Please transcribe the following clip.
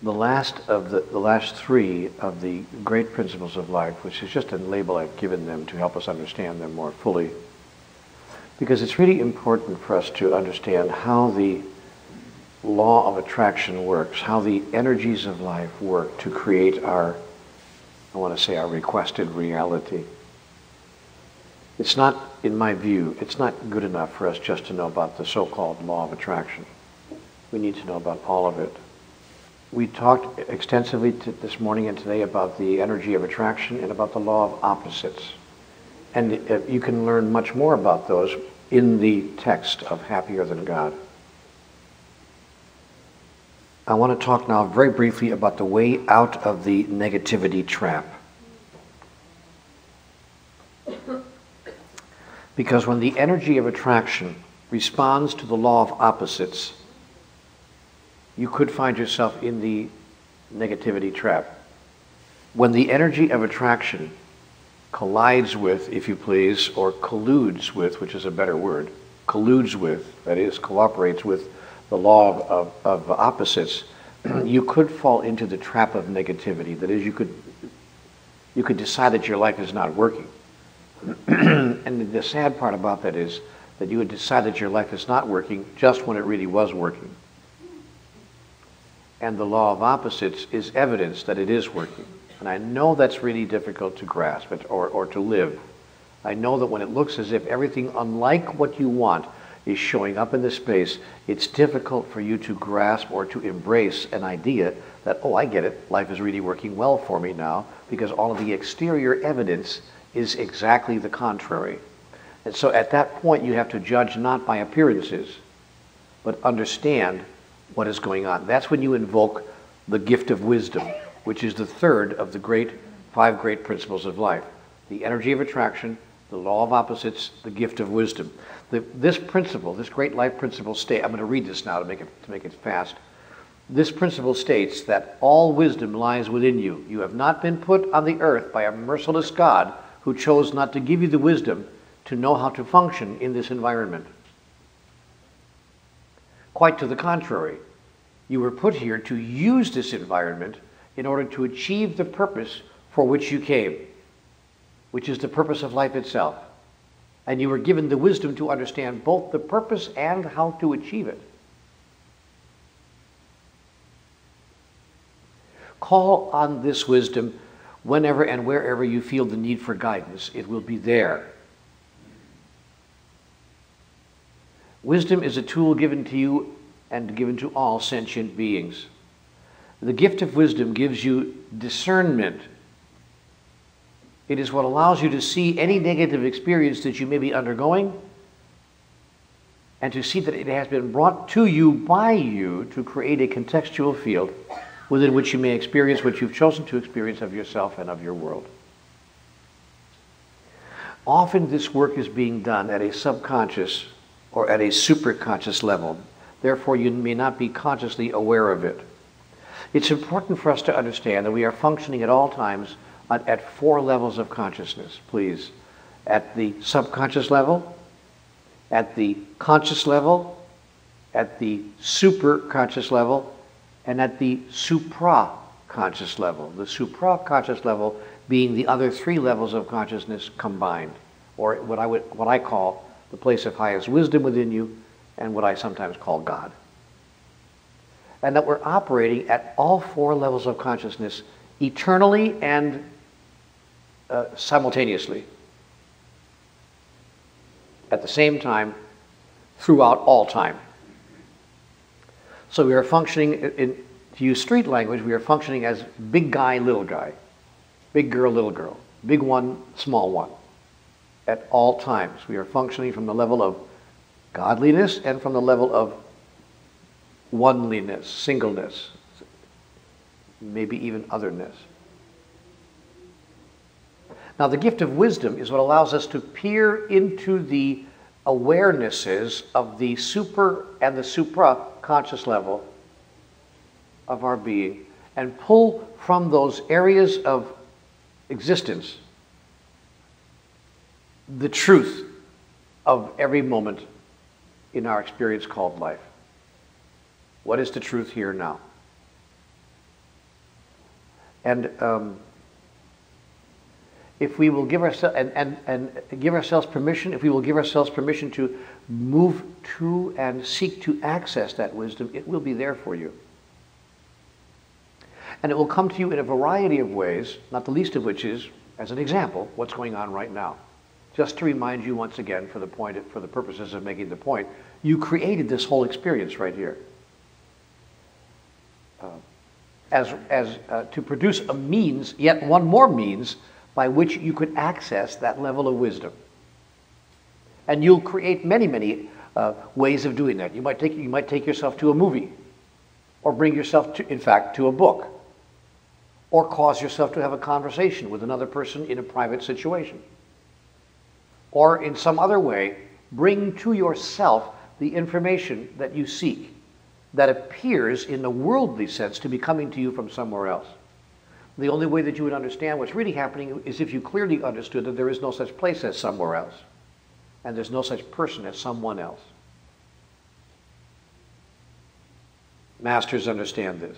the last three of the great principles of life, which is just a label I've given them to help us understand them more fully, because it's really important for us to understand how the law of attraction works, how the energies of life work to create our, I want to say, our requested reality. It's not, in my view, it's not good enough for us just to know about the so-called law of attraction. We need to know about all of it. We talked extensively this morning and today about the energy of attraction and about the law of opposites. And you can learn much more about those in the text of Happier Than God. I want to talk now very briefly about the way out of the negativity trap. Because when the energy of attraction responds to the law of opposites, you could find yourself in the negativity trap. When the energy of attraction collides with, if you please, or colludes with, which is a better word, colludes with, that is, cooperates with the law of opposites, you could fall into the trap of negativity. That is, you could decide that your life is not working. And the sad part about that is that you would decide that your life is not working just when it really was working. And the law of opposites is evidence that it is working. And I know that's really difficult to grasp or to live. I know that when it looks as if everything unlike what you want is showing up in this space, it's difficult for you to grasp or to embrace an idea that, oh, I get it, life is really working well for me now, because all of the exterior evidence is exactly the contrary. And so at that point you have to judge not by appearances, but understand what is going on. That's when you invoke the gift of wisdom, which is the third of the five great principles of life. The energy of attraction, the law of opposites, the gift of wisdom. This principle, this great life principle I'm going to read this now to make it fast. This principle states that all wisdom lies within you. You have not been put on the earth by a merciless God who chose not to give you the wisdom to know how to function in this environment. Quite to the contrary, you were put here to use this environment in order to achieve the purpose for which you came, which is the purpose of life itself. And you were given the wisdom to understand both the purpose and how to achieve it. Call on this wisdom whenever and wherever you feel the need for guidance. It will be there. Wisdom is a tool given to you and given to all sentient beings. The gift of wisdom gives you discernment. It is what allows you to see any negative experience that you may be undergoing and to see that it has been brought to you by you to create a contextual field within which you may experience what you've chosen to experience of yourself and of your world. Often this work is being done at a subconscious or at a superconscious level. Therefore, you may not be consciously aware of it. It's important for us to understand that we are functioning at all times at four levels of consciousness, please. At the subconscious level, at the conscious level, at the superconscious level, and at the supraconscious level. The supraconscious level being the other three levels of consciousness combined, or what I call the place of highest wisdom within you, and what I sometimes call God. And that we're operating at all four levels of consciousness eternally and simultaneously, at the same time, throughout all time. So we are functioning, to use street language, we are functioning as big guy, little guy, big girl, big one, small one. At all times, we are functioning from the level of godliness and from the level of oneliness, singleness, maybe even otherness. Now, the gift of wisdom is what allows us to peer into the awarenesses of the super and the supra-conscious level of our being and pull from those areas of existence the truth of every moment in our experience called life. What is the truth here now? And if we will give ourselves and give ourselves permission, if we will give ourselves permission to move to and seek to access that wisdom, it will be there for you. And it will come to you in a variety of ways, not the least of which is, as an example, what's going on right now. Just to remind you once again, for the purposes of making the point, you created this whole experience right here. To produce a means, yet one more means, by which you could access that level of wisdom. And you'll create many, many ways of doing that. You might take yourself to a movie, or bring yourself to, in fact, to a book, or cause yourself to have a conversation with another person in a private situation, or in some other way bring to yourself the information that you seek, that appears in the worldly sense to be coming to you from somewhere else. The only way that you would understand what's really happening is if you clearly understood that there is no such place as somewhere else, and there's no such person as someone else. Masters understand this.